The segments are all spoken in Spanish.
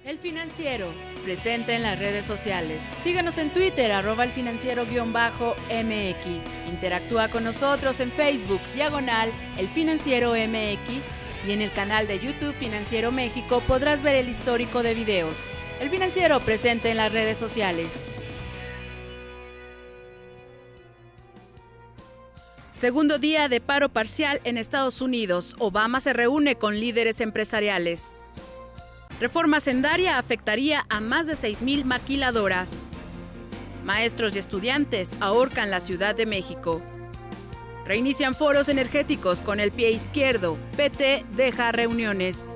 El Financiero, presente en las redes sociales. Síguenos en Twitter, @elfinanciero_MX. Interactúa con nosotros en Facebook, /El Financiero MX, y en el canal de YouTube Financiero México podrás ver el histórico de videos. El Financiero, presente en las redes sociales. Segundo día de paro parcial en Estados Unidos. Obama se reúne con líderes empresariales. Reforma hacendaria afectaría a más de 6,000 maquiladoras. Maestros y estudiantes ahorcan la Ciudad de México. Reinician foros energéticos con el pie izquierdo. PT deja reuniones.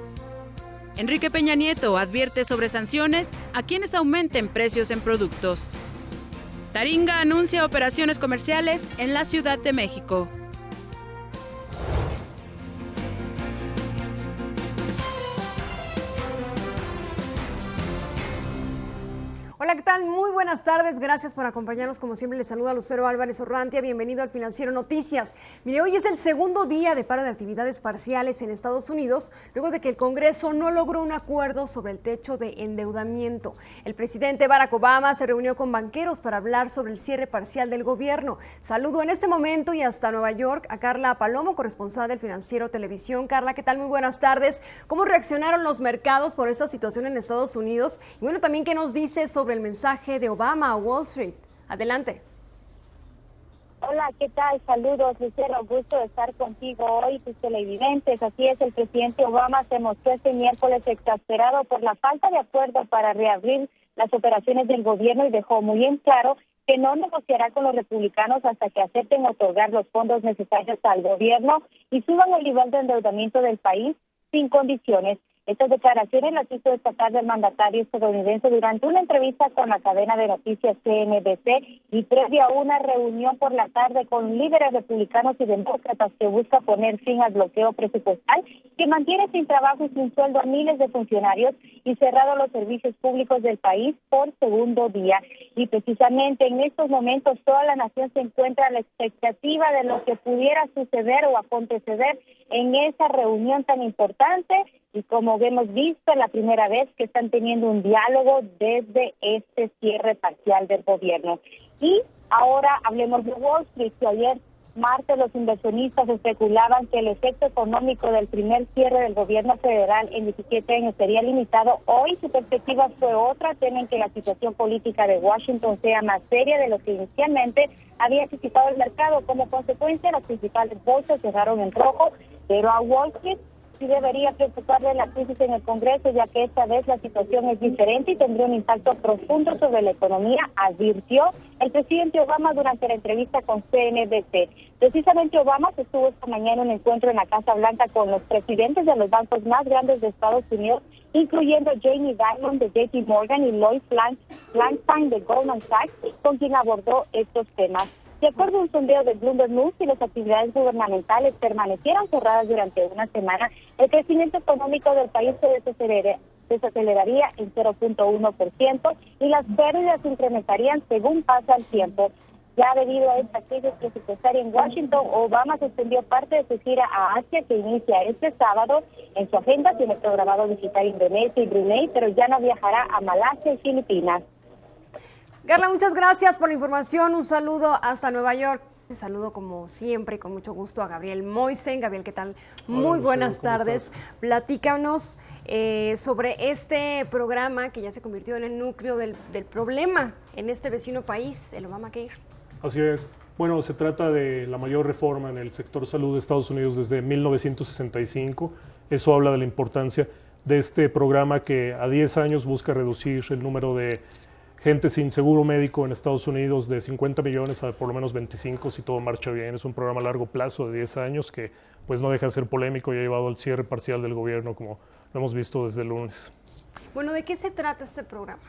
Enrique Peña Nieto advierte sobre sanciones a quienes aumenten precios en productos. Taringa anuncia operaciones comerciales en la Ciudad de México. Hola, ¿qué tal? Muy buenas tardes. Gracias por acompañarnos. Como siempre, les saluda Lucero Álvarez Orrantia. Bienvenido al Financiero Noticias. Mire, hoy es el segundo día de paro de actividades parciales en Estados Unidos, luego de que el Congreso no logró un acuerdo sobre el techo de endeudamiento. El presidente Barack Obama se reunió con banqueros para hablar sobre el cierre parcial del gobierno. Saludo en este momento y hasta Nueva York a Carla Palomo, corresponsal del Financiero Televisión. Carla, ¿qué tal? Muy buenas tardes. ¿Cómo reaccionaron los mercados por esta situación en Estados Unidos? Y bueno, también, ¿qué nos dice sobre el mensaje de Obama a Wall Street? Adelante. Hola, ¿qué tal? Saludos, Lucero, gusto de estar contigo hoy, tus televidentes. Así es, el presidente Obama se mostró este miércoles exasperado por la falta de acuerdo para reabrir las operaciones del gobierno y dejó muy en claro que no negociará con los republicanos hasta que acepten otorgar los fondos necesarios al gobierno y suban el nivel de endeudamiento del país sin condiciones. Estas declaraciones las hizo esta tarde el mandatario estadounidense durante una entrevista con la cadena de noticias CNBC y previa a una reunión por la tarde con líderes republicanos y demócratas que busca poner fin al bloqueo presupuestal que mantiene sin trabajo y sin sueldo a miles de funcionarios y cerrado los servicios públicos del país por segundo día. Y precisamente en estos momentos toda la nación se encuentra a la expectativa de lo que pudiera suceder o acontecer en esa reunión tan importante. Y como hemos visto, es la primera vez que están teniendo un diálogo desde este cierre parcial del gobierno. Y ahora hablemos de Wall Street, que ayer martes los inversionistas especulaban que el efecto económico del primer cierre del gobierno federal en 17 años sería limitado. Hoy su perspectiva fue otra, temen que la situación política de Washington sea más seria de lo que inicialmente había anticipado el mercado. Como consecuencia, las principales bolsas cerraron en rojo, pero a Wall Street sí debería preocuparle la crisis en el Congreso, ya que esta vez la situación es diferente y tendría un impacto profundo sobre la economía, advirtió el presidente Obama durante la entrevista con CNBC. Precisamente Obama sostuvo esta mañana un encuentro en la Casa Blanca con los presidentes de los bancos más grandes de Estados Unidos, incluyendo Jamie Dimon de JP Morgan y Lloyd Blankfein de Goldman Sachs, con quien abordó estos temas. De acuerdo a un sondeo de Bloomberg News, si las actividades gubernamentales permanecieran cerradas durante una semana, el crecimiento económico del país se desaceleraría en 0.1% y las pérdidas se incrementarían según pasa el tiempo. Ya debido a esta crisis presupuestaria en Washington, Obama suspendió parte de su gira a Asia, que inicia este sábado. En su agenda tiene programado visitar Indonesia y Brunei, pero ya no viajará a Malasia y Filipinas. Carla, muchas gracias por la información. Un saludo hasta Nueva York. Un saludo como siempre y con mucho gusto a Gabriel Moisen. Gabriel, ¿qué tal? Muy buenas tardes. Platícanos sobre este programa que ya se convirtió en el núcleo del problema en este vecino país, el Obamacare. Así es. Bueno, se trata de la mayor reforma en el sector salud de Estados Unidos desde 1965. Eso habla de la importancia de este programa que a 10 años busca reducir el número de gente sin seguro médico en Estados Unidos de 50 millones a por lo menos 25 si todo marcha bien. Es un programa a largo plazo de 10 años que pues no deja de ser polémico y ha llevado al cierre parcial del gobierno, como lo hemos visto desde el lunes. Bueno, ¿de qué se trata este programa?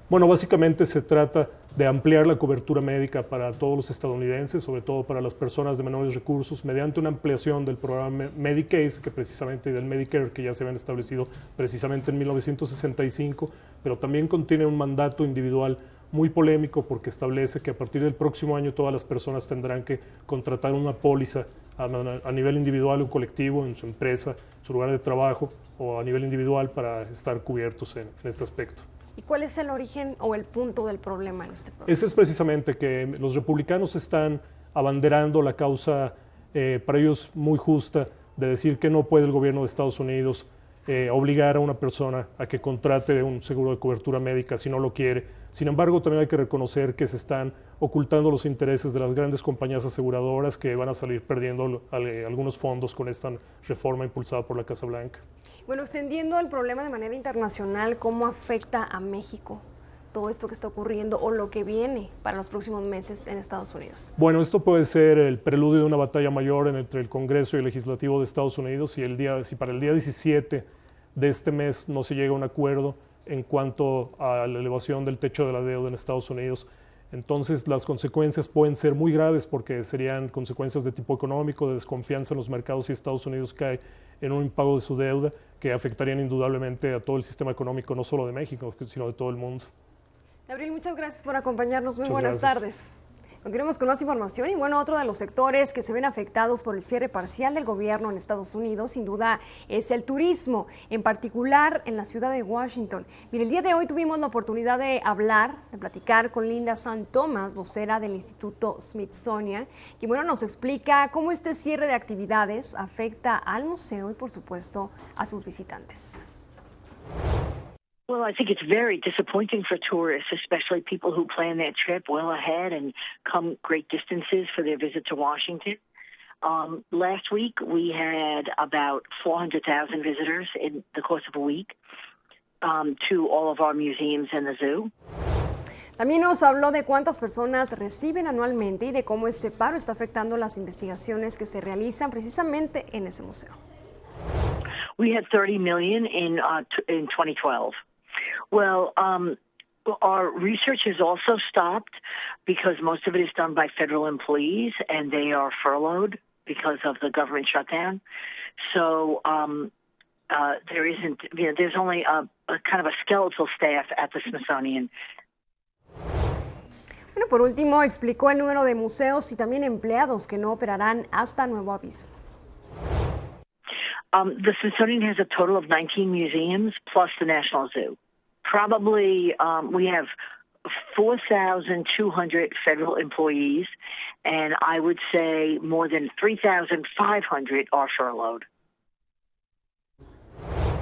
Bueno, básicamente se trata de ampliar la cobertura médica para todos los estadounidenses, sobre todo para las personas de menores recursos, mediante una ampliación del programa Medicaid, que precisamente, y del Medicare, que ya se habían establecido precisamente en 1965, pero también contiene un mandato individual muy polémico porque establece que a partir del próximo año todas las personas tendrán que contratar una póliza a nivel individual o colectivo en su empresa, en su lugar de trabajo o a nivel individual para estar cubiertos en este aspecto. ¿Y cuál es el origen o el punto del problema en este problema? Ese es precisamente que los republicanos están abanderando la causa para ellos muy justa de decir que no puede el gobierno de Estados Unidos obligar a una persona a que contrate un seguro de cobertura médica si no lo quiere. Sin embargo, también hay que reconocer que se están ocultando los intereses de las grandes compañías aseguradoras que van a salir perdiendo algunos fondos con esta reforma impulsada por la Casa Blanca. Bueno, extendiendo el problema de manera internacional, ¿cómo afecta a México todo esto que está ocurriendo o lo que viene para los próximos meses en Estados Unidos? Bueno, esto puede ser el preludio de una batalla mayor entre el Congreso y el Legislativo de Estados Unidos si para el día 17 de este mes no se llega a un acuerdo en cuanto a la elevación del techo de la deuda en Estados Unidos. Entonces las consecuencias pueden ser muy graves porque serían consecuencias de tipo económico, de desconfianza en los mercados si Estados Unidos cae en un impago de su deuda que afectarían indudablemente a todo el sistema económico, no solo de México, sino de todo el mundo. Gabriel, muchas gracias por acompañarnos. Muy Muchas buenas tardes. Continuemos con más información y bueno, otro de los sectores que se ven afectados por el cierre parcial del gobierno en Estados Unidos, sin duda, es el turismo, en particular en la ciudad de Washington. Mire, el día de hoy tuvimos la oportunidad de platicar con Linda St. Thomas, vocera del Instituto Smithsonian, que bueno, nos explica cómo este cierre de actividades afecta al museo y por supuesto a sus visitantes. Well, I think it's very disappointing for tourists, especially people who plan their trip well ahead and come great distances for their visit to Washington. Last week, we had about 400,000 visitors in the course of a week to all of our museums and the zoo. También nos habló de cuántas personas reciben anualmente y de cómo este paro está afectando las investigaciones que se realizan precisamente en ese museo. We had 30 million in 2012. Well, our research has also stopped because most of it is done by federal employees and they are furloughed because of the government shutdown. So there's only a kind of a skeletal staff at the Smithsonian. Bueno, por último, explicó el número de museos y también empleados que no operarán hasta nuevo aviso. The Smithsonian has a total of 19 museums plus the National Zoo. Probably we have 4,200 federal employees, and I would say more than 3,500 are furloughed.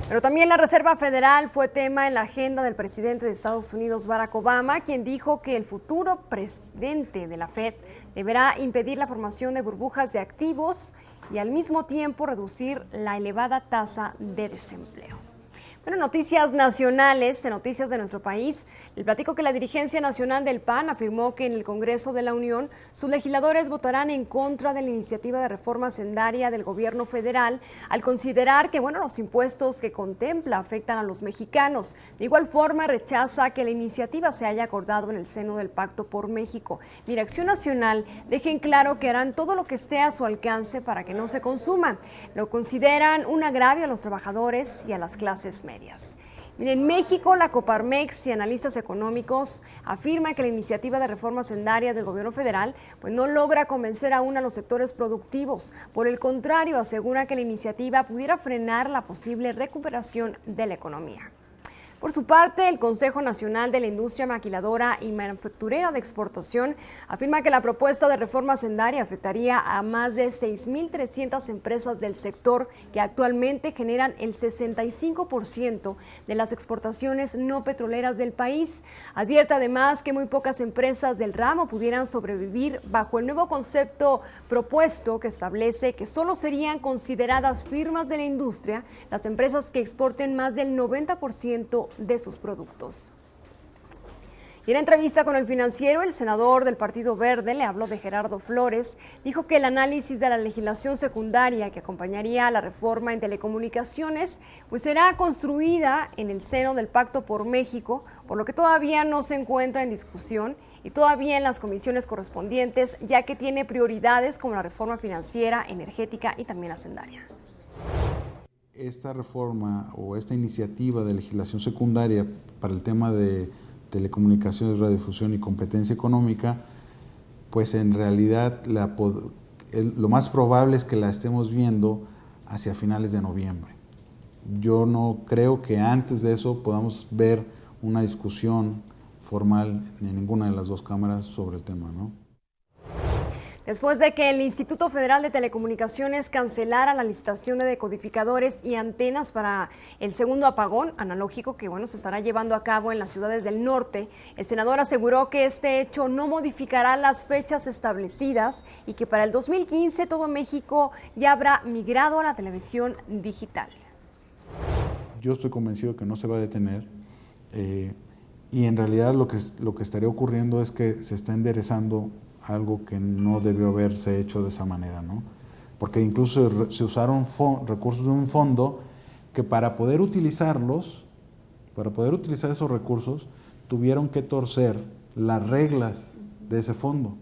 Pero también la Reserva Federal fue tema en la agenda del presidente de Estados Unidos, Barack Obama, quien dijo que el futuro presidente de la Fed deberá impedir la formación de burbujas de activos y al mismo tiempo reducir la elevada tasa de desempleo. Bueno, noticias nacionales, en noticias de nuestro país, les platico que la dirigencia nacional del PAN afirmó que en el Congreso de la Unión sus legisladores votarán en contra de la iniciativa de reforma hacendaria del gobierno federal al considerar que los impuestos que contempla afectan a los mexicanos. De igual forma, rechaza que la iniciativa se haya acordado en el seno del Pacto por México. Mira, Acción Nacional deja en claro que harán todo lo que esté a su alcance para que no se consuma. Lo consideran un agravio a los trabajadores y a las clases medias. Miren, en México, la Coparmex y analistas económicos afirman que la iniciativa de reforma hacendaria del gobierno federal no logra convencer aún a los sectores productivos. Por el contrario, asegura que la iniciativa pudiera frenar la posible recuperación de la economía. Por su parte, el Consejo Nacional de la Industria Maquiladora y Manufacturera de Exportación afirma que la propuesta de reforma hacendaria afectaría a más de 6,300 empresas del sector que actualmente generan el 65% de las exportaciones no petroleras del país. Advierte además que muy pocas empresas del ramo pudieran sobrevivir bajo el nuevo concepto propuesto que establece que solo serían consideradas firmas de la industria las empresas que exporten más del 90% de sus productos. Y en entrevista con El Financiero, el senador del Partido Verde, le habló de Gerardo Flores, dijo que el análisis de la legislación secundaria que acompañaría a la reforma en telecomunicaciones será construida en el seno del Pacto por México, por lo que todavía no se encuentra en discusión y todavía en las comisiones correspondientes, ya que tiene prioridades como la reforma financiera, energética y también hacendaria. Esta reforma o esta iniciativa de legislación secundaria para el tema de Telecomunicaciones, Radiodifusión y Competencia Económica, pues en realidad lo más probable es que la estemos viendo hacia finales de noviembre. Yo no creo que antes de eso podamos ver una discusión formal en ninguna de las dos cámaras sobre el tema, ¿no? Después de que el Instituto Federal de Telecomunicaciones cancelara la licitación de decodificadores y antenas para el segundo apagón analógico que se estará llevando a cabo en las ciudades del norte, el senador aseguró que este hecho no modificará las fechas establecidas y que para el 2015 todo México ya habrá migrado a la televisión digital. Yo estoy convencido que no se va a detener y en realidad lo que estaría ocurriendo es que se está enderezando algo que no debió haberse hecho de esa manera, ¿no? Porque incluso se usaron recursos de un fondo que para poder utilizar esos recursos, tuvieron que torcer las reglas de ese fondo.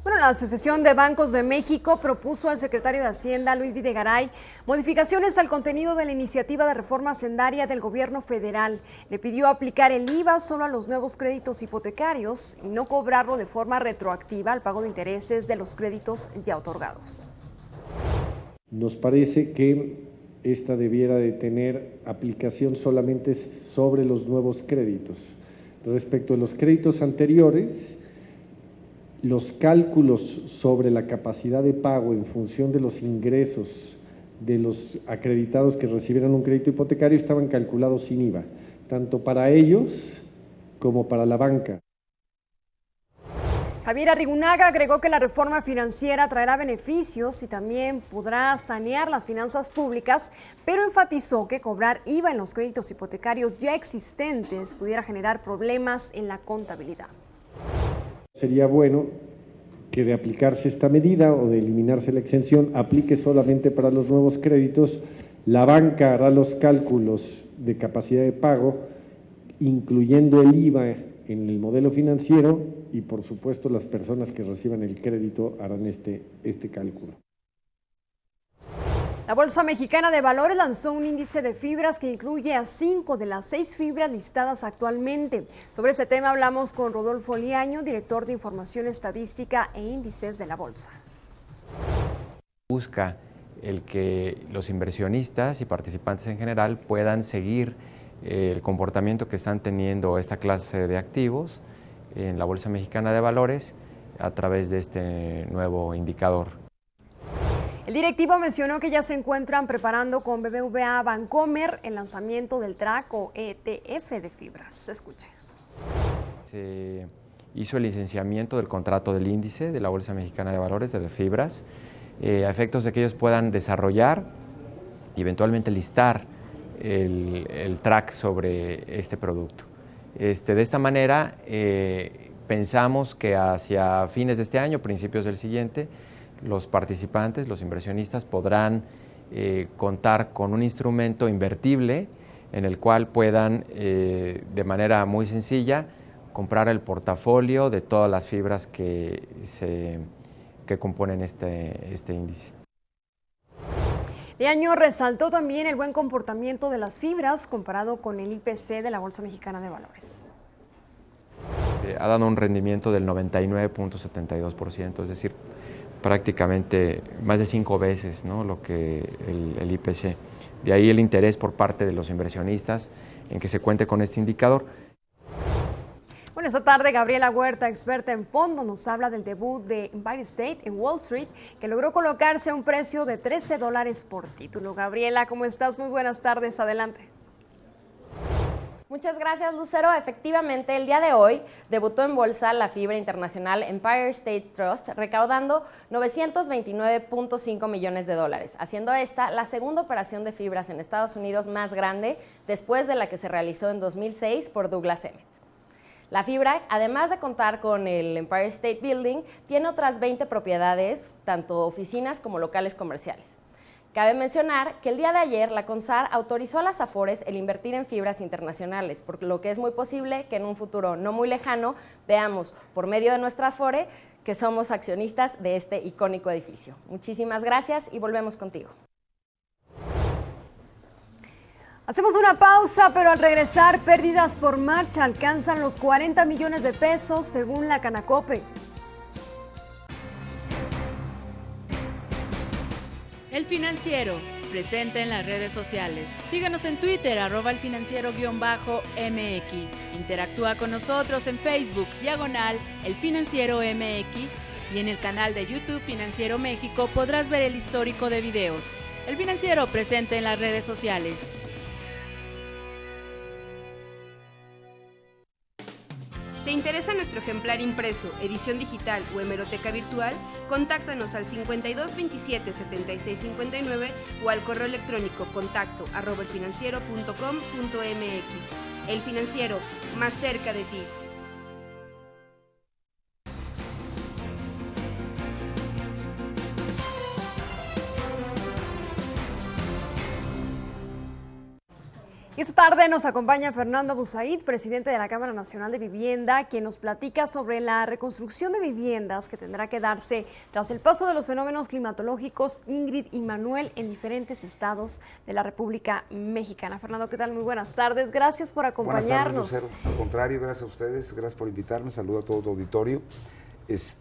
Bueno, la Asociación de Bancos de México propuso al secretario de Hacienda, Luis Videgaray, modificaciones al contenido de la iniciativa de reforma hacendaria del gobierno federal. Le pidió aplicar el IVA solo a los nuevos créditos hipotecarios y no cobrarlo de forma retroactiva al pago de intereses de los créditos ya otorgados. Nos parece que esta debiera de tener aplicación solamente sobre los nuevos créditos. Respecto a los créditos anteriores, los cálculos sobre la capacidad de pago en función de los ingresos de los acreditados que recibieran un crédito hipotecario estaban calculados sin IVA, tanto para ellos como para la banca. Javier Arrigunaga agregó que la reforma financiera traerá beneficios y también podrá sanear las finanzas públicas, pero enfatizó que cobrar IVA en los créditos hipotecarios ya existentes pudiera generar problemas en la contabilidad. Sería bueno que de aplicarse esta medida o de eliminarse la exención, aplique solamente para los nuevos créditos. La banca hará los cálculos de capacidad de pago, incluyendo el IVA en el modelo financiero y, por supuesto, las personas que reciban el crédito harán este cálculo. La Bolsa Mexicana de Valores lanzó un índice de fibras que incluye a 5 de las 6 fibras listadas actualmente. Sobre ese tema hablamos con Rodolfo Liaño, director de Información Estadística e Índices de la Bolsa. Busca el que los inversionistas y participantes en general puedan seguir el comportamiento que están teniendo esta clase de activos en la Bolsa Mexicana de Valores a través de este nuevo indicador. El directivo mencionó que ya se encuentran preparando con BBVA Bancomer el lanzamiento del TRAC o ETF de fibras. Escuche. Se hizo el licenciamiento del contrato del índice de la Bolsa Mexicana de Valores, de las fibras, a efectos de que ellos puedan desarrollar y eventualmente listar el TRAC sobre este producto. De esta manera, pensamos que hacia fines de este año, principios del siguiente, los participantes, los inversionistas podrán contar con un instrumento invertible en el cual puedan de manera muy sencilla comprar el portafolio de todas las fibras que componen este índice. Liaño resaltó también el buen comportamiento de las fibras comparado con el IPC de la Bolsa Mexicana de Valores. Ha dado un rendimiento del 99.72%, es decir, prácticamente más de 5 veces, ¿no?, lo que el IPC. De ahí el interés por parte de los inversionistas en que se cuente con este indicador. Bueno, esta tarde Gabriela Huerta, experta en fondo, nos habla del debut de Empire State en Wall Street, que logró colocarse a un precio de $13 por título. Gabriela, ¿cómo estás? Muy buenas tardes, adelante. Muchas gracias, Lucero. Efectivamente, el día de hoy debutó en bolsa la fibra internacional Empire State Trust, recaudando $929.5 millones, haciendo esta la segunda operación de fibras en Estados Unidos más grande después de la que se realizó en 2006 por Douglas Emmett. La fibra, además de contar con el Empire State Building, tiene otras 20 propiedades, tanto oficinas como locales comerciales. Cabe mencionar que el día de ayer la CONSAR autorizó a las Afores el invertir en fibras internacionales, por lo que es muy posible que en un futuro no muy lejano veamos por medio de nuestra Afore que somos accionistas de este icónico edificio. Muchísimas gracias y volvemos contigo. Hacemos una pausa, pero al regresar, pérdidas por marcha alcanzan los 40 millones de pesos según la Canacope. El Financiero, presente en las redes sociales. Síganos en Twitter, @elfinanciero_MX. Interactúa con nosotros en Facebook, /El Financiero MX, y en el canal de YouTube Financiero México podrás ver el histórico de videos. El Financiero, presente en las redes sociales. ¿Te interesa nuestro ejemplar impreso, edición digital o hemeroteca virtual? Contáctanos al 52 27 76 59 o al correo electrónico contacto@elfinanciero.com.mx. El Financiero, más cerca de ti. Y esta tarde nos acompaña Fernando Busaid, presidente de la Cámara Nacional de Vivienda, quien nos platica sobre la reconstrucción de viviendas que tendrá que darse tras el paso de los fenómenos climatológicos Ingrid y Manuel en diferentes estados de la República Mexicana. Fernando, ¿qué tal? Muy buenas tardes. Gracias por acompañarnos. Buenas tardes, Lucero. Al contrario, gracias a ustedes. Gracias por invitarme. Saludo a todo tu auditorio.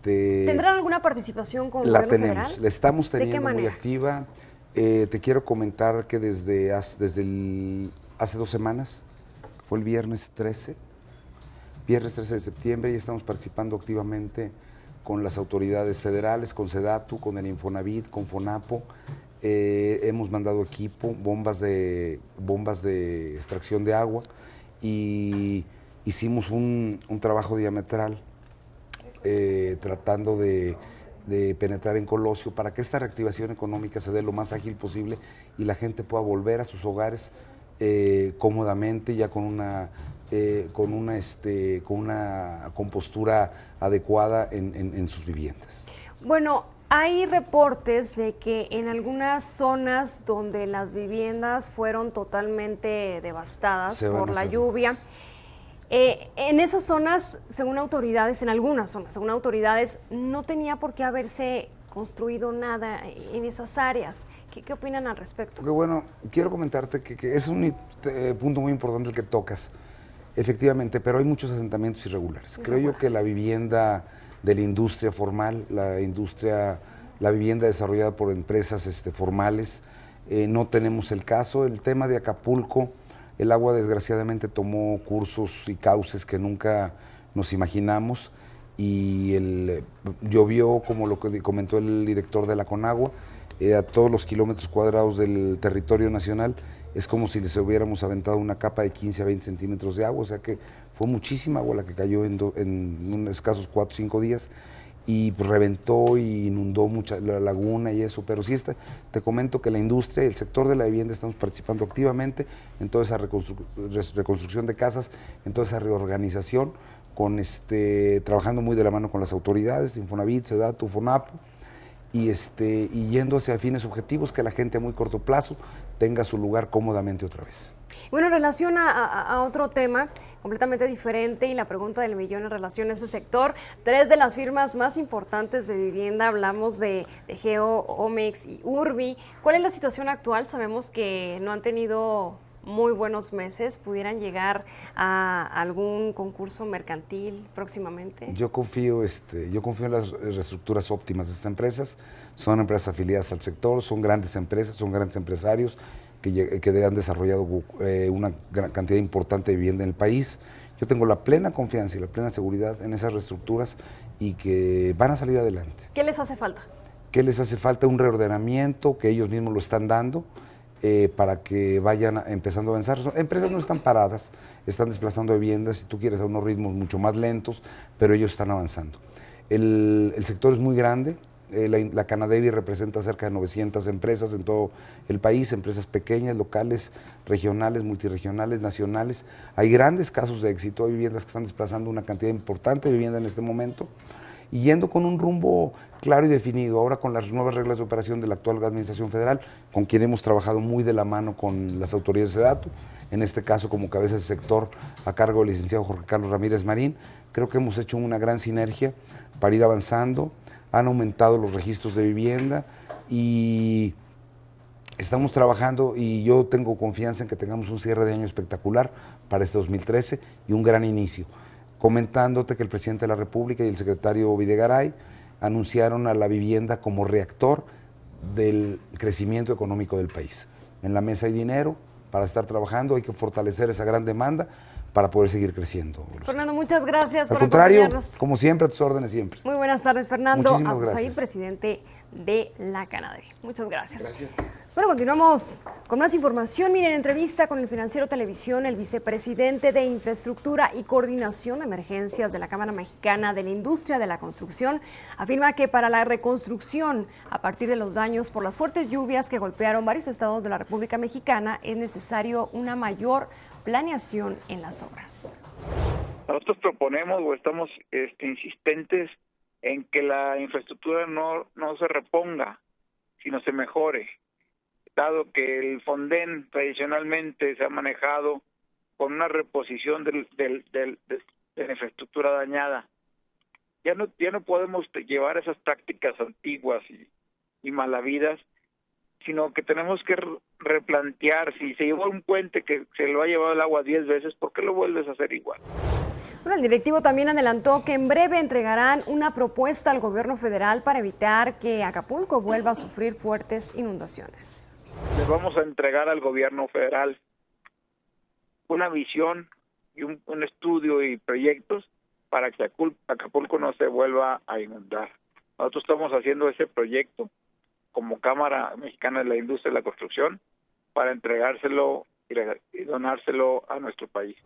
¿Tendrán alguna participación con el La gobierno tenemos, federal? la estamos teniendo ¿De qué muy manera? activa. Te quiero comentar que hace 2 semanas, fue el viernes 13 de septiembre, y estamos participando activamente con las autoridades federales, con SEDATU, con el Infonavit, con FONAPO. Hemos mandado equipo, bombas de extracción de agua, y hicimos un trabajo diametral tratando de penetrar en Colosio para que esta reactivación económica se dé lo más ágil posible y la gente pueda volver a sus hogares cómodamente, ya con una compostura adecuada en sus viviendas. Bueno, hay reportes de que en algunas zonas donde las viviendas fueron totalmente devastadas por la lluvia, en esas zonas, según autoridades, en algunas zonas, según autoridades, no tenía por qué haberse construido nada en esas áreas. ¿Qué opinan al respecto? Porque bueno, quiero comentarte que es un punto muy importante el que tocas, efectivamente, pero hay muchos asentamientos irregulares. Creo yo que la vivienda de la industria formal, la vivienda desarrollada por empresas formales, no tenemos el caso. El tema de Acapulco, el agua desgraciadamente tomó cursos y cauces que nunca nos imaginamos, y llovió, como lo que comentó el director de la Conagua, a todos los kilómetros cuadrados del territorio nacional. Es como si les hubiéramos aventado una capa de 15 a 20 centímetros de agua, o sea que fue muchísima agua la que cayó en unos escasos 4 o 5 días, y pues reventó y inundó mucha la laguna y eso. Pero sí, te comento que la industria y el sector de la vivienda estamos participando activamente en toda esa reconstrucción de casas, en toda esa reorganización, trabajando muy de la mano con las autoridades, Infonavit, SEDATU, FONAPO, y yendo hacia fines objetivos, que la gente a muy corto plazo tenga su lugar cómodamente otra vez. Bueno, en relación a otro tema completamente diferente, y la pregunta del millón en relación a ese sector, 3 de las firmas más importantes de vivienda, hablamos de Geo, Omex y Urbi. ¿Cuál es la situación actual? Sabemos que no han tenido muy buenos meses. ¿Pudieran llegar a algún concurso mercantil próximamente? Yo confío en las reestructuras óptimas de estas empresas. Son empresas afiliadas al sector, son grandes empresas, son grandes empresarios que han desarrollado una gran cantidad importante de vivienda en el país. Yo tengo la plena confianza y la plena seguridad en esas reestructuras y que van a salir adelante. ¿Qué les hace falta? ¿Qué les hace falta? Un reordenamiento, que ellos mismos lo están dando, para que vayan empezando a avanzar. Empresas no están paradas, están desplazando viviendas, si tú quieres, a unos ritmos mucho más lentos, pero ellos están avanzando. El sector es muy grande. La Canadevi representa cerca de 900 empresas en todo el país, empresas pequeñas, locales, regionales, multirregionales, nacionales. Hay grandes casos de éxito, hay viviendas que están desplazando una cantidad importante de vivienda en este momento, y yendo con un rumbo claro y definido, ahora con las nuevas reglas de operación de la actual Administración Federal, con quien hemos trabajado muy de la mano con las autoridades de SEDATU, en este caso como cabeza de sector a cargo del licenciado Jorge Carlos Ramírez Marín. Creo que hemos hecho una gran sinergia para ir avanzando. Han aumentado los registros de vivienda y Estamos trabajando y yo tengo confianza en que tengamos un cierre de año espectacular para este 2013 y un gran inicio. Comentándote que el presidente de la República y el secretario Videgaray anunciaron a la vivienda como reactor del crecimiento económico del país. En la mesa hay dinero para estar trabajando, hay que fortalecer esa gran demanda para poder seguir creciendo. Fernando, muchas gracias por acompañarnos. acompañarnos. Como siempre, a tus órdenes siempre. Muy buenas tardes, Fernando. Muchísimas Abusai, gracias. presidente de la Canadería. Muchas gracias. Gracias. Bueno, continuamos con más información. Miren, en entrevista con el Financiero Televisión, el vicepresidente de Infraestructura y Coordinación de Emergencias de la Cámara Mexicana de la Industria de la Construcción afirma que para la reconstrucción a partir de los daños por las fuertes lluvias que golpearon varios estados de la República Mexicana es necesario una mayor planeación en las obras. Nosotros proponemos o estamos insistentes en que la infraestructura no se reponga, sino se mejore, dado que el Fonden tradicionalmente se ha manejado con una reposición de la infraestructura dañada. Ya no podemos llevar esas prácticas antiguas y malavidas, sino que tenemos que replantear. Si se llevó un puente que se lo ha llevado el agua 10 veces, ¿por qué lo vuelves a hacer igual? Bueno, el directivo también adelantó que en breve entregarán una propuesta al gobierno federal para evitar que Acapulco vuelva a sufrir fuertes inundaciones. Les vamos a entregar al gobierno federal una visión y un estudio y proyectos para que Acapulco no se vuelva a inundar. Nosotros estamos haciendo ese proyecto como Cámara Mexicana de la Industria de la Construcción para entregárselo y donárselo a nuestro país.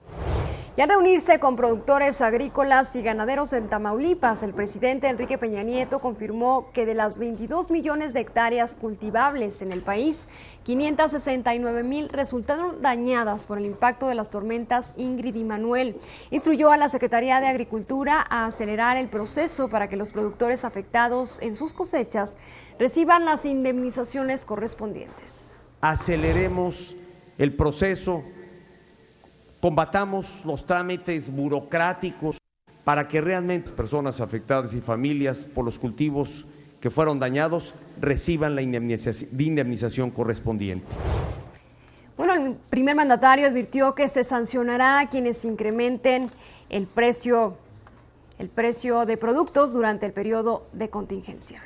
Y al reunirse con productores agrícolas y ganaderos en Tamaulipas, el presidente Enrique Peña Nieto confirmó que de las 22 millones de hectáreas cultivables en el país, 569,000 resultaron dañadas por el impacto de las tormentas Ingrid y Manuel. Instruyó a la Secretaría de Agricultura a acelerar el proceso para que los productores afectados en sus cosechas reciban las indemnizaciones correspondientes. Aceleremos el proceso, combatamos los trámites burocráticos para que realmente personas afectadas y familias por los cultivos que fueron dañados reciban la indemnización correspondiente. Bueno, el primer mandatario advirtió que se sancionará a quienes incrementen el precio de productos durante el periodo de contingencia.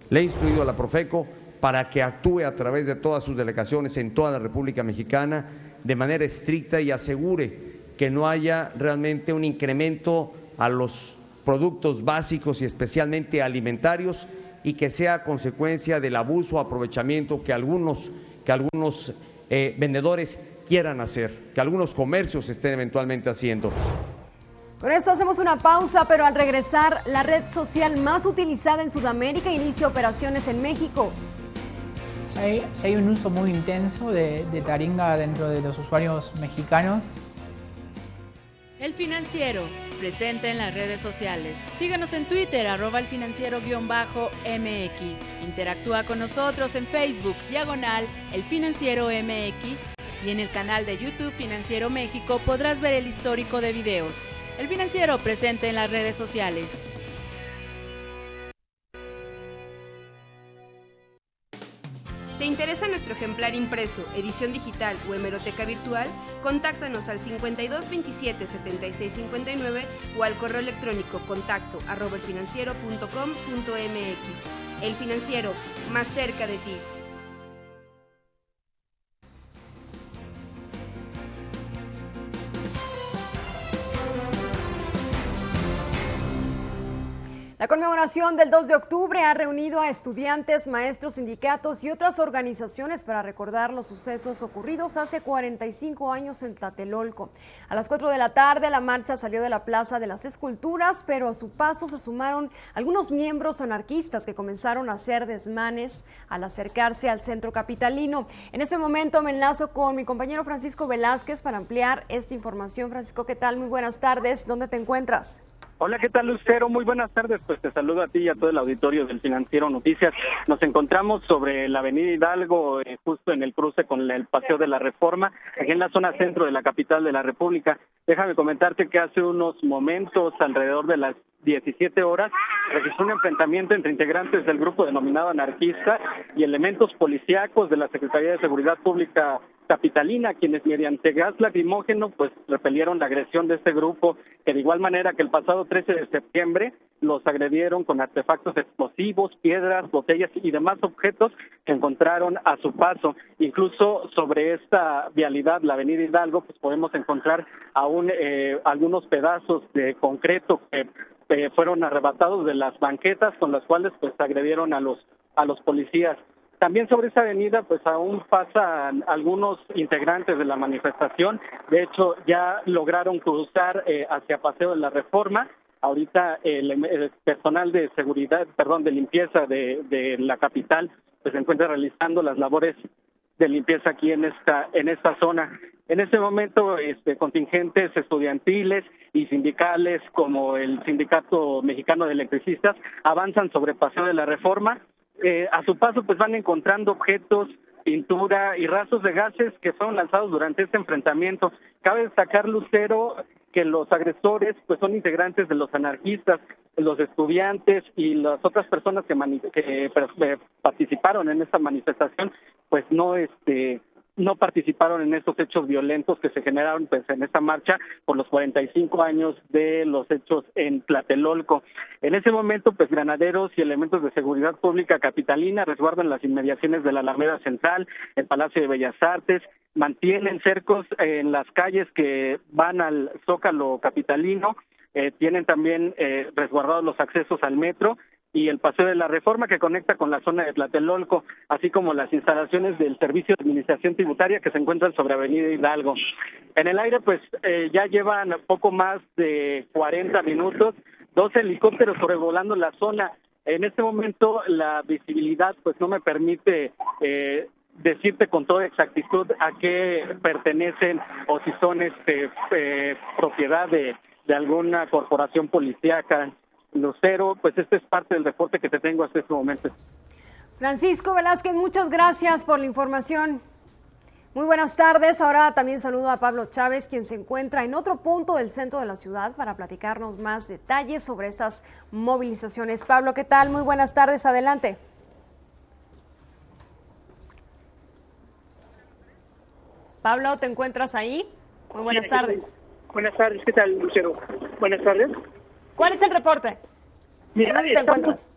Le he instruido a la Profeco para que actúe a través de todas sus delegaciones en toda la República Mexicana de manera estricta y asegure que no haya realmente un incremento a los productos básicos y especialmente alimentarios y que sea consecuencia del abuso o aprovechamiento que algunos vendedores quieran hacer, que algunos comercios estén eventualmente haciendo. Con esto hacemos una pausa, pero al regresar, la red social más utilizada en Sudamérica inicia operaciones en México. Hay un uso muy intenso de Taringa dentro de los usuarios mexicanos. El Financiero, presente en las redes sociales. Síganos en Twitter, @elfinanciero_MX. Interactúa con nosotros en Facebook, /El Financiero MX. Y en el canal de YouTube Financiero México podrás ver el histórico de videos. El Financiero, presente en las redes sociales. ¿Te interesa nuestro ejemplar impreso, edición digital o hemeroteca virtual? Contáctanos al 52 27 76 59 o al correo electrónico contacto@elfinanciero.com.mx. El Financiero, más cerca de ti. La conmemoración del 2 de octubre ha reunido a estudiantes, maestros, sindicatos y otras organizaciones para recordar los sucesos ocurridos hace 45 años en Tlatelolco. A las 4 de la tarde la marcha salió de la Plaza de las Esculturas, pero a su paso se sumaron algunos miembros anarquistas que comenzaron a hacer desmanes al acercarse al centro capitalino. En este momento me enlazo con mi compañero Francisco Velázquez para ampliar esta información. Francisco, ¿qué tal? Muy buenas tardes. ¿Dónde te encuentras? Hola, ¿qué tal, Lucero? Muy buenas tardes. Pues te saludo a ti y a todo el auditorio del Financiero Noticias. Nos encontramos sobre la avenida Hidalgo, justo en el cruce con el Paseo de la Reforma, aquí en la zona centro de la capital de la República. Déjame comentarte que hace unos momentos, alrededor de las 17 horas, registró un enfrentamiento entre integrantes del grupo denominado anarquista y elementos policíacos de la Secretaría de Seguridad Pública capitalina, quienes mediante gas lacrimógeno pues repelieron la agresión de este grupo, que de igual manera que el pasado 13 de septiembre los agredieron con artefactos explosivos, piedras, botellas y demás objetos que encontraron a su paso. Incluso sobre esta vialidad, la avenida Hidalgo, pues podemos encontrar aún algunos pedazos de concreto que fueron arrebatados de las banquetas con las cuales pues agredieron a los policías. También sobre esa avenida pues aún pasan algunos integrantes de la manifestación. De hecho ya lograron cruzar hacia Paseo de la Reforma. Ahorita el personal de seguridad, de limpieza de la capital pues se encuentra realizando las labores de limpieza aquí en esta zona. En este momento contingentes estudiantiles y sindicales como el Sindicato Mexicano de Electricistas avanzan sobre Paseo de la Reforma. A su paso pues van encontrando objetos, pintura y rastros de gases que fueron lanzados durante este enfrentamiento. Cabe destacar, Lucero, que los agresores pues son integrantes de los anarquistas, los estudiantes y las otras personas que participaron en esta manifestación pues no participaron en estos hechos violentos que se generaron pues en esta marcha por los 45 años de los hechos en Tlatelolco. En ese momento pues granaderos y elementos de seguridad pública capitalina resguardan las inmediaciones de la Alameda Central, el Palacio de Bellas Artes, mantienen cercos en las calles que van al Zócalo capitalino, tienen también resguardados los accesos al metro y el Paseo de la Reforma que conecta con la zona de Tlatelolco, así como las instalaciones del Servicio de Administración Tributaria que se encuentran sobre Avenida Hidalgo. En el aire pues ya llevan poco más de 40 minutos, 2 helicópteros sobrevolando la zona. En este momento la visibilidad pues no me permite decirte con toda exactitud a qué pertenecen o si son propiedad de alguna corporación policíaca. Lucero, pues este es parte del reporte que te tengo hasta este momento. Francisco Velázquez, muchas gracias por la información. Muy buenas tardes. Ahora también saludo a Pablo Chávez, quien se encuentra en otro punto del centro de la ciudad para platicarnos más detalles sobre estas movilizaciones. Pablo, ¿qué tal? Muy buenas tardes. Adelante. Pablo, ¿te encuentras ahí? Muy buenas tardes. Buenas tardes, ¿qué tal, Lucero? Buenas tardes. ¿Cuál es el reporte? Mira, ¿Dónde te encuentras?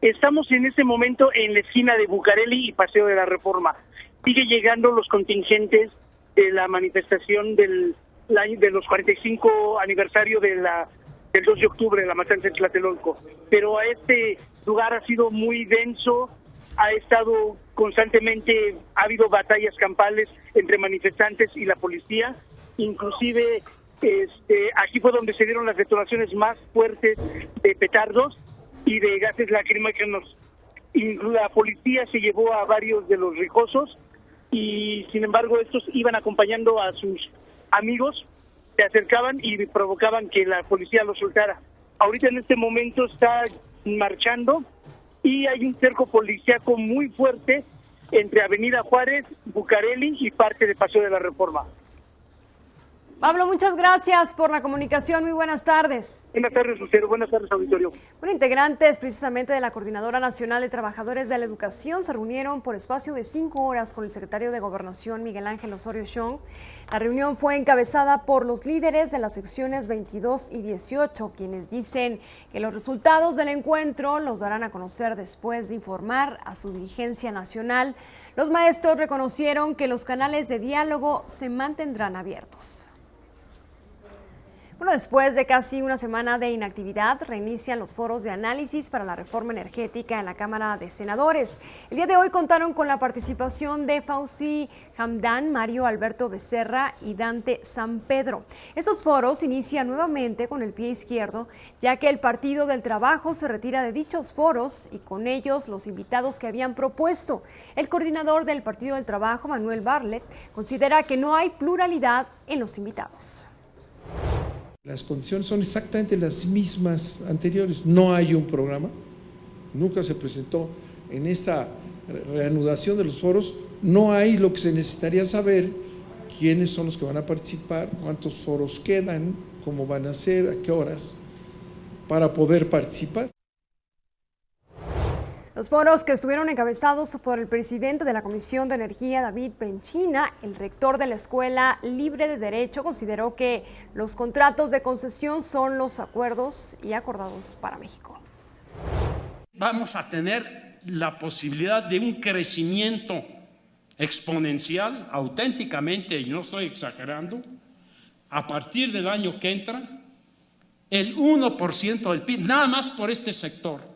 Estamos en este momento en la esquina de Bucareli y Paseo de la Reforma. Sigue llegando los contingentes de la manifestación de los 45 aniversario del 2 de octubre de la matanza en Tlatelolco. Pero a este lugar ha sido muy denso, ha estado constantemente, ha habido batallas campales entre manifestantes y la policía, inclusive aquí fue donde se dieron las detonaciones más fuertes de petardos y de gases lacrimógenos. Y la policía se llevó a varios de los rijosos y sin embargo estos iban acompañando a sus amigos, se acercaban y provocaban que la policía los soltara. Ahorita en este momento está marchando y hay un cerco policíaco muy fuerte entre Avenida Juárez, Bucareli y parte de Paseo de la Reforma. Pablo, muchas gracias por la comunicación. Muy buenas tardes. Buenas tardes, Lucero. Buenas tardes, auditorio. Bueno, integrantes precisamente de la Coordinadora Nacional de Trabajadores de la Educación se reunieron por espacio de 5 horas con el secretario de Gobernación, Miguel Ángel Osorio Chong. La reunión fue encabezada por los líderes de las secciones 22 y 18, quienes dicen que los resultados del encuentro los darán a conocer después de informar a su dirigencia nacional. Los maestros reconocieron que los canales de diálogo se mantendrán abiertos. Bueno, después de casi una semana de inactividad, reinician los foros de análisis para la reforma energética en la Cámara de Senadores. El día de hoy contaron con la participación de Fauzi Hamdan, Mario Alberto Becerra y Dante San Pedro. Estos foros inician nuevamente con el pie izquierdo, ya que el Partido del Trabajo se retira de dichos foros y con ellos los invitados que habían propuesto. El coordinador del Partido del Trabajo, Manuel Bartlett, considera que no hay pluralidad en los invitados. Las condiciones son exactamente las mismas anteriores. No hay un programa, nunca se presentó en esta reanudación de los foros, no hay lo que se necesitaría saber, quiénes son los que van a participar, cuántos foros quedan, cómo van a ser, a qué horas. para poder participar. Los foros que estuvieron encabezados por el presidente de la Comisión de Energía, David Penchina, el rector de la Escuela Libre de Derecho, consideró que los contratos de concesión son los acuerdos y acordados para México. Vamos a tener la posibilidad de un crecimiento exponencial, auténticamente, y no estoy exagerando, a partir del año que entra, el 1% del PIB, nada más por este sector.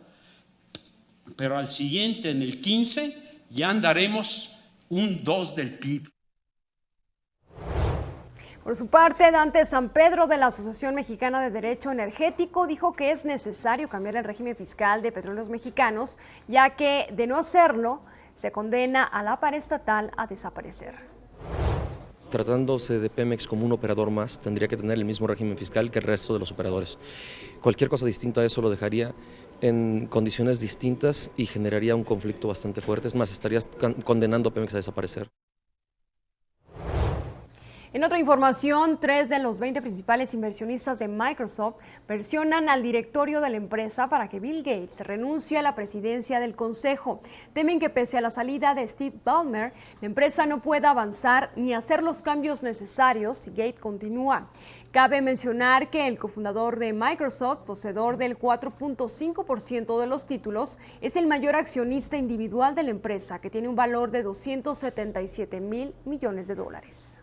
Pero al siguiente, en el 15, ya andaremos un 2 del PIB. Por su parte, Dante San Pedro de la Asociación Mexicana de Derecho Energético dijo que es necesario cambiar el régimen fiscal de petróleos mexicanos, ya que de no hacerlo, se condena a la paraestatal a desaparecer. Tratándose de Pemex como un operador más, tendría que tener el mismo régimen fiscal que el resto de los operadores. Cualquier cosa distinta a eso lo dejaría en condiciones distintas y generaría un conflicto bastante fuerte. Es más, estarías condenando a Pemex a desaparecer. En otra información, 3 de los 20 principales inversionistas de Microsoft presionan al directorio de la empresa para que Bill Gates renuncie a la presidencia del consejo. Temen que pese a la salida de Steve Ballmer, la empresa no pueda avanzar ni hacer los cambios necesarios si Gates continúa. Cabe mencionar que el cofundador de Microsoft, poseedor del 4.5% de los títulos, es el mayor accionista individual de la empresa, que tiene un valor de $277 millones.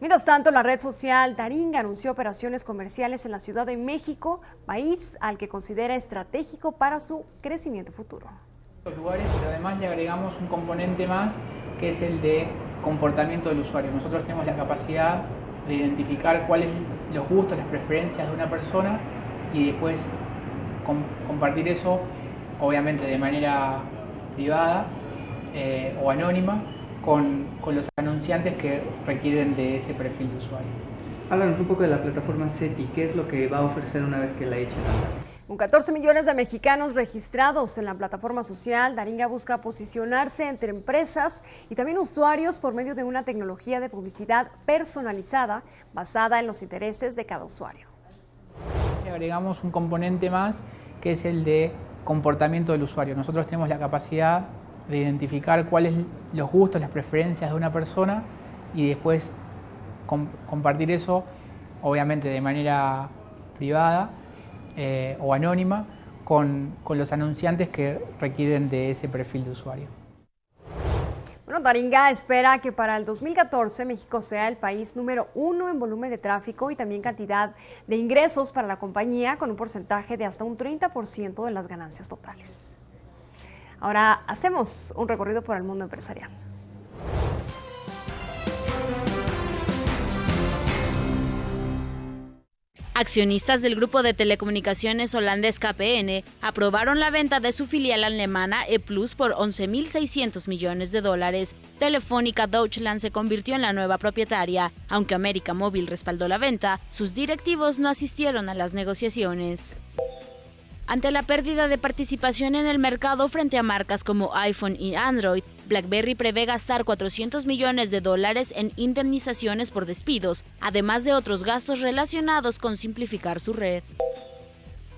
Mientras tanto, la red social Taringa anunció operaciones comerciales en la Ciudad de México, país al que considera estratégico para su crecimiento futuro. Lugares, pero además le agregamos un componente más, que es el de comportamiento del usuario. Nosotros tenemos la capacidad de identificar cuáles los gustos, las preferencias de una persona y después compartir eso, obviamente de manera privada o anónima, con los anunciantes que requieren de ese perfil de usuario. Háblanos un poco de la plataforma SETI, ¿qué es lo que va a ofrecer una vez que la echen a andar? Con 14 millones de mexicanos registrados en la plataforma social, Taringa busca posicionarse entre empresas y también usuarios por medio de una tecnología de publicidad personalizada basada en los intereses de cada usuario. Le agregamos un componente más, que es el de comportamiento del usuario. Nosotros tenemos la capacidad de identificar cuáles los gustos, las preferencias de una persona y después compartir eso, obviamente de manera privada o anónima, con los anunciantes que requieren de ese perfil de usuario. Bueno, Taringa espera que para el 2014 México sea el país número 1 en volumen de tráfico y también cantidad de ingresos para la compañía, con un porcentaje de hasta un 30% de las ganancias totales. Ahora hacemos un recorrido por el mundo empresarial. Accionistas del grupo de telecomunicaciones holandés KPN aprobaron la venta de su filial alemana E-Plus por $11.600 millones. Telefónica Deutschland se convirtió en la nueva propietaria. Aunque América Móvil respaldó la venta, sus directivos no asistieron a las negociaciones. Ante la pérdida de participación en el mercado frente a marcas como iPhone y Android, BlackBerry prevé gastar $400 millones en indemnizaciones por despidos, además de otros gastos relacionados con simplificar su red.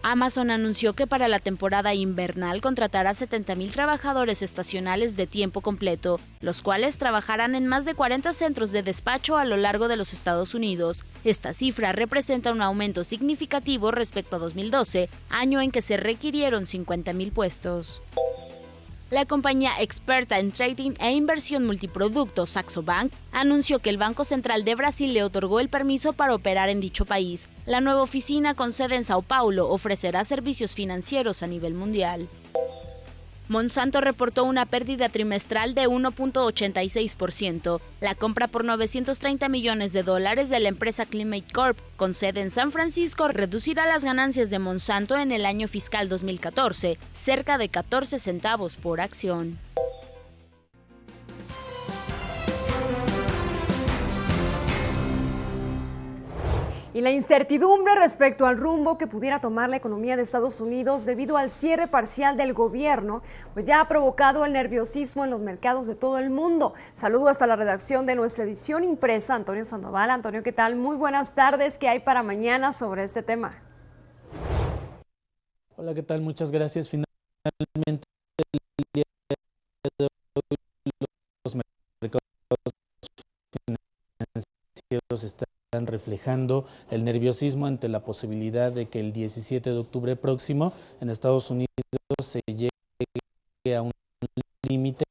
Amazon anunció que para la temporada invernal contratará 70,000 trabajadores estacionales de tiempo completo, los cuales trabajarán en más de 40 centros de despacho a lo largo de los Estados Unidos. Esta cifra representa un aumento significativo respecto a 2012, año en que se requirieron 50,000 puestos. La compañía experta en trading e inversión multiproducto Saxo Bank anunció que el Banco Central de Brasil le otorgó el permiso para operar en dicho país. La nueva oficina con sede en Sao Paulo ofrecerá servicios financieros a nivel mundial. Monsanto reportó una pérdida trimestral de 1.86%. La compra por $930 millones de la empresa Climate Corp, con sede en San Francisco, reducirá las ganancias de Monsanto en el año fiscal 2014, cerca de 14 centavos por acción. Y la incertidumbre respecto al rumbo que pudiera tomar la economía de Estados Unidos debido al cierre parcial del gobierno, pues ya ha provocado el nerviosismo en los mercados de todo el mundo. Saludo hasta la redacción de nuestra edición impresa, Antonio Sandoval. Antonio, ¿qué tal? Muy buenas tardes. ¿Qué hay para mañana sobre este tema? Hola, ¿qué tal? Muchas gracias. Finalmente, el día de hoy los mercados financieros están reflejando el nerviosismo ante la posibilidad de que el 17 de octubre próximo en Estados Unidos se llegue a un límite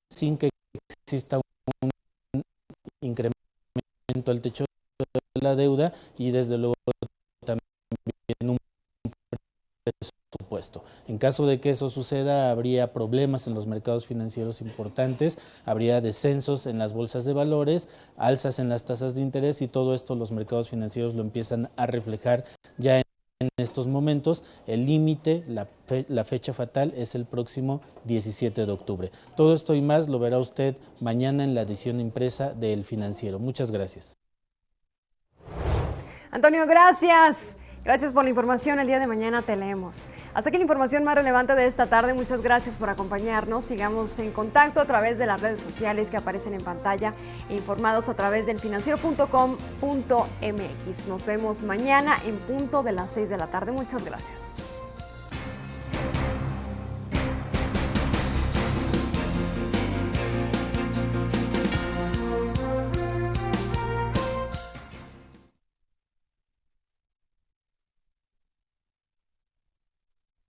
sin que exista un incremento al techo de la deuda y desde luego también un presupuesto. En caso de que eso suceda, habría problemas en los mercados financieros importantes, habría descensos en las bolsas de valores, alzas en las tasas de interés y todo esto los mercados financieros lo empiezan a reflejar ya en estos momentos. El límite, la fecha fatal es el próximo 17 de octubre. Todo esto y más lo verá usted mañana en la edición impresa de El Financiero. Muchas gracias. Antonio, gracias. Gracias por la información. El día de mañana te leemos. Hasta aquí la información más relevante de esta tarde. Muchas gracias por acompañarnos. Sigamos en contacto a través de las redes sociales que aparecen en pantalla e informados a través del financiero.com.mx. Nos vemos mañana en punto de las 6 de la tarde. Muchas gracias.